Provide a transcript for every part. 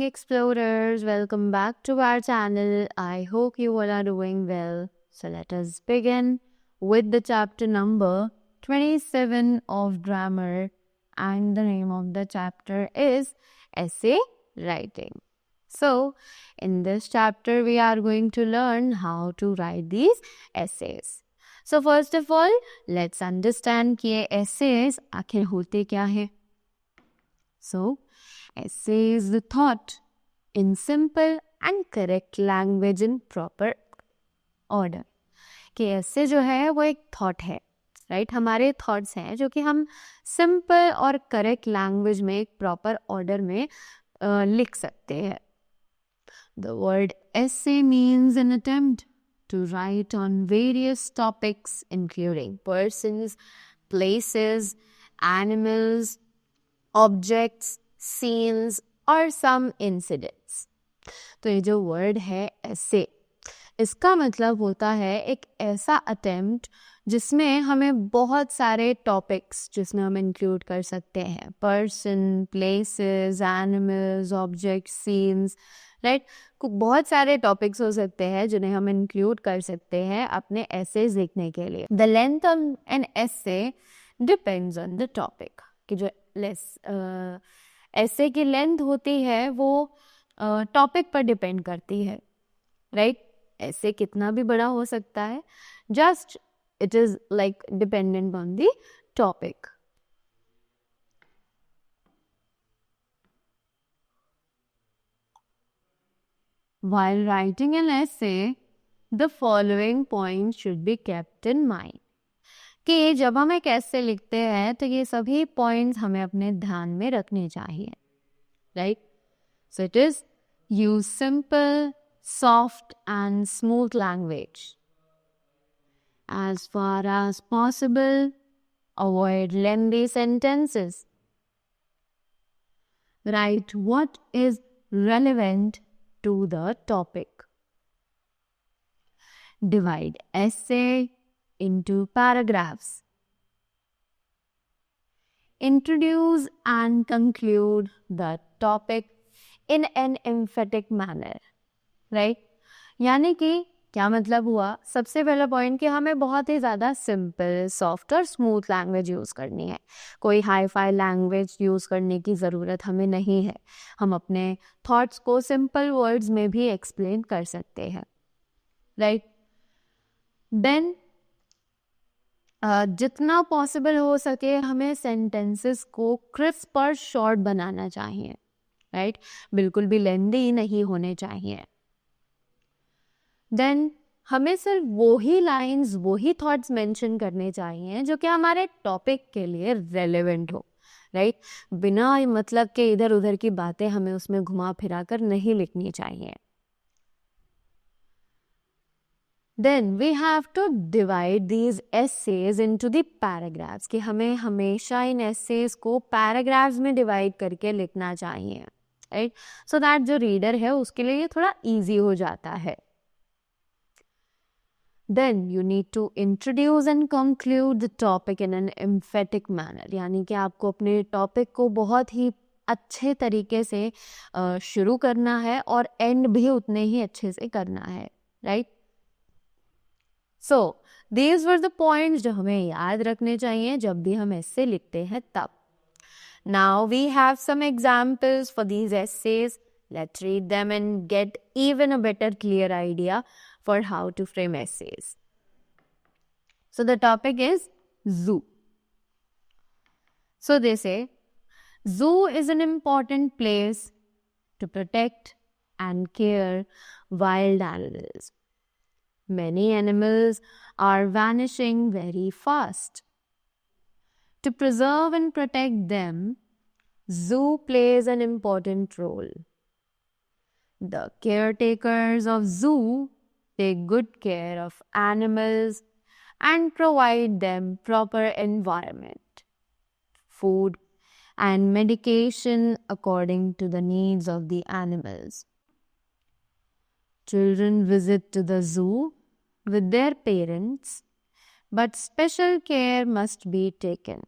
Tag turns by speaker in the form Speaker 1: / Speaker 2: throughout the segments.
Speaker 1: explorers, welcome back to our channel. I hope you all are doing well. So let us begin with the chapter number 27 of grammar, and the name of the chapter is essay writing. So in this chapter we are going to learn how to write these essays. So first of all, let's understand कि ये essays आखिर होते क्या हैं. So essay is the thought in simple and correct language in proper order. कि essay जो है वो एक thought है, right? हमारे thoughts हैं जो कि हम simple और correct language में एक proper order में लिख सकते हैं. The word essay means an attempt to write on various topics including persons, places, animals, objects, scenes और some incidents. तो ये जो word है essay, इसका मतलब होता है एक ऐसा attempt जिसमें हमें बहुत सारे topics जिसमें हम include कर सकते हैं. Person, places, animals, objects, scenes, right? बहुत सारे topics हो सकते हैं जिन्हें हम include कर सकते हैं अपने essays लिखने के लिए. The length of an essay depends on the topic. कि जो essay की length होती है वो topic पर depend करती है, right? essay कितना भी बड़ा हो सकता है, just it is like dependent on the topic. While writing an essay, the following points should be kept in mind. कि जब हम एक essay लिखते हैं तो ये सभी points हमें अपने ध्यान में रखने चाहिए, right? So it is use simple, soft and smooth language. As far as possible, avoid lengthy sentences. Write what is relevant to the topic. Divide essay into paragraphs. Introduce and conclude the topic in an emphatic manner. Right? यानी कि क्या मतलब हुआ, सबसे पहला point कि हमें बहुत ही ज़्यादा सिंपल, सॉफ्ट और स्मूथ लैंग्वेज यूज़ करनी है. कोई हाई फाई लैंग्वेज यूज़ करने की ज़रूरत हमें नहीं है. हम अपने थॉट्स को सिंपल वर्ड्स में भी एक्सप्लेन कर सकते हैं, राइट? देन जितना पॉसिबल हो सके हमें सेंटेंसेस को क्रिस्प और शॉर्ट बनाना चाहिए, राइट? बिल्कुल भी लेंदी नहीं होने चाहिए. देन हमें सिर्फ वही लाइंस, वही थॉट्स मेंशन करने चाहिए जो कि हमारे टॉपिक के लिए रेलेवेंट हो, राइट? बिना मतलब के इधर उधर की बातें हमें उसमें घुमा फिरा कर नहीं लिखनी चाहिए. Then we have to divide these essays into the paragraphs. कि हमें हमेशा इन एसेज को पैराग्राफ्स में डिवाइड करके लिखना चाहिए, राइट? सो दैट जो रीडर है उसके लिए ये थोड़ा ईजी हो जाता है. Then you need to introduce and conclude the topic in an emphatic manner. यानी कि आपको अपने टॉपिक को बहुत ही अच्छे तरीके से शुरू करना है और एंड भी उतने ही अच्छे से करना है, right? So these were the points जो हमें याद रखने चाहिए जब भी हम essay लिखते हैं तब. Now we have some examples for these essays. Let's read them and get even a better clear idea for how to frame essays. So the topic is zoo. So they say, zoo is an important place to protect and care wild animals. Many animals are vanishing very fast. To preserve and protect them, zoo plays an important role. The caretakers of zoo take good care of animals and provide them proper environment, food, and medication according to the needs of the animals. Children visit to the zoo with their parents, but special care must be taken.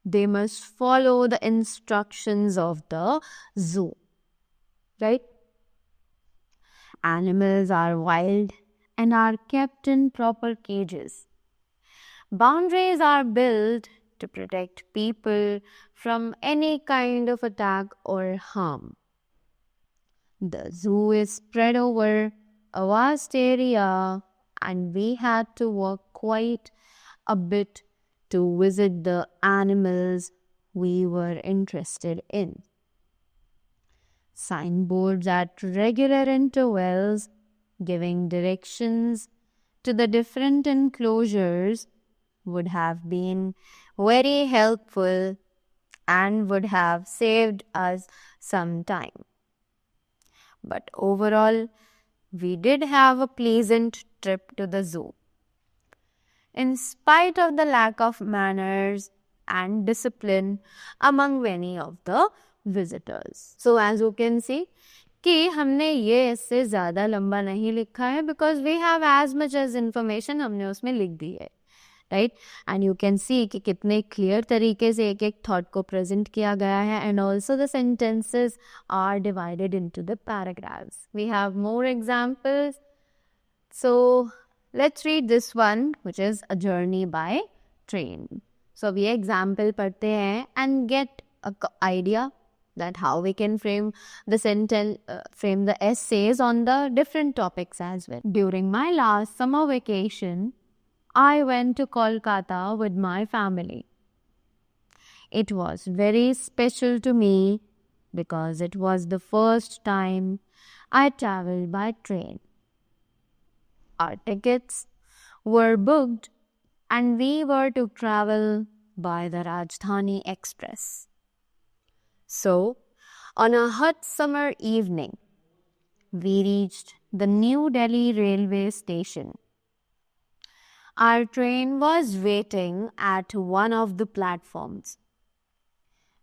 Speaker 1: They must follow the instructions of the zoo, right? Animals are wild and are kept in proper cages. Boundaries are built to protect people from any kind of attack or harm. The zoo is spread over a vast area, and we had to walk quite a bit to visit the animals we were interested in. Signboards at regular intervals giving directions to the different enclosures would have been very helpful and would have saved us some time. But overall, we did have a pleasant trip to the zoo. In spite of the lack of manners and discipline among many of the visitors. So as you can see, कि हमने ये इससे ज़्यादा लंबा नहीं लिखा है because we have as much as information हमने उसमें लिख दी है, right? And you can see कि कितने clear तरीके से एक एक thought को present किया गया है, and also the sentences are divided into the paragraphs. We have more examples. So let's read this one, which is a journey by train. So we example पढ़ते हैं and get an idea that how we can frame the sentence, frame the essays on the different topics as well. During my last summer vacation, I went to Kolkata with my family. It was very special to me because it was the first time I traveled by train. Our tickets were booked and we were to travel by the Rajdhani Express. So, on a hot summer evening, we reached the New Delhi railway station. Our train was waiting at one of the platforms.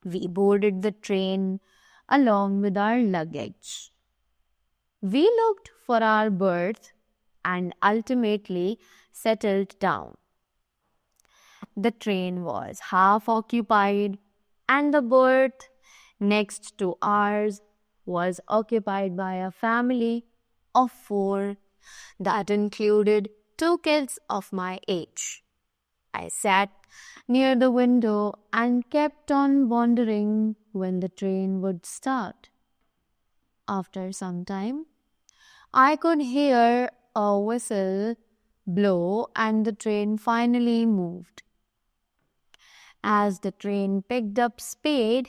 Speaker 1: We boarded the train along with our luggage. We looked for our berth and ultimately settled down. The train was half occupied and the berth next to ours was occupied by a family of 4 that included 2 kids of my age. I sat near the window and kept on wondering when the train would start. After some time, I could hear a whistle blow and the train finally moved. As the train picked up speed,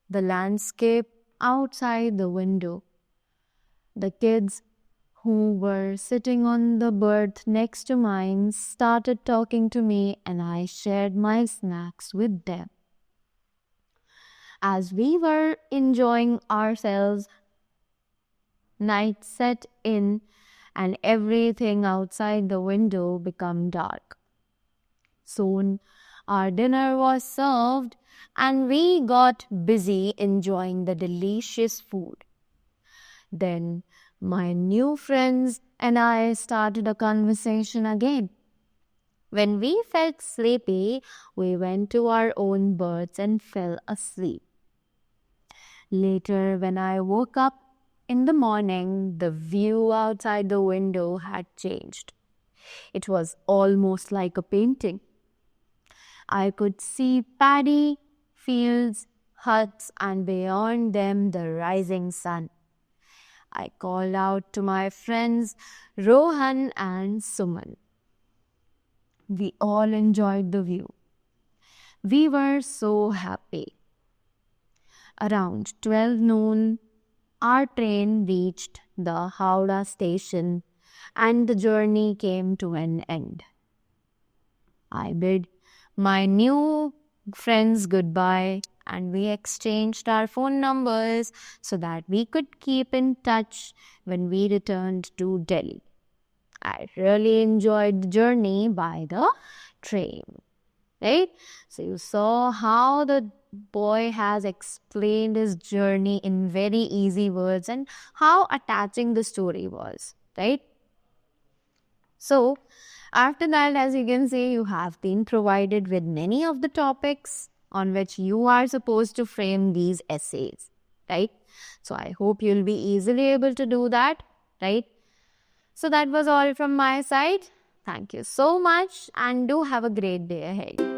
Speaker 1: the landscape outside the window, the kids who were sitting on the berth next to mine started talking to me and I shared my snacks with them. As we were enjoying ourselves, night set in and everything outside the window became dark. Soon our dinner was served and we got busy enjoying the delicious food. Then my new friends and I started a conversation again. When we felt sleepy, we went to our own berths and fell asleep. Later, when I woke up in the morning, the view outside the window had changed. It was almost like a painting. I could see paddy fields, huts, and beyond them the rising sun. I called out to my friends Rohan and Suman. We all enjoyed the view. We were so happy. Around 12 noon, our train reached the Howrah station and the journey came to an end. I bid my new friends goodbye and we exchanged our phone numbers so that we could keep in touch when we returned to Delhi. I really enjoyed the journey by the train, right? So you saw how the boy has explained his journey in very easy words and how attaching the story was, right? So after that, as you can see, you have been provided with many of the topics on which you are supposed to frame these essays, right? So I hope you'll be easily able to do that, right? So that was all from my side. Thank you so much and do have a great day ahead.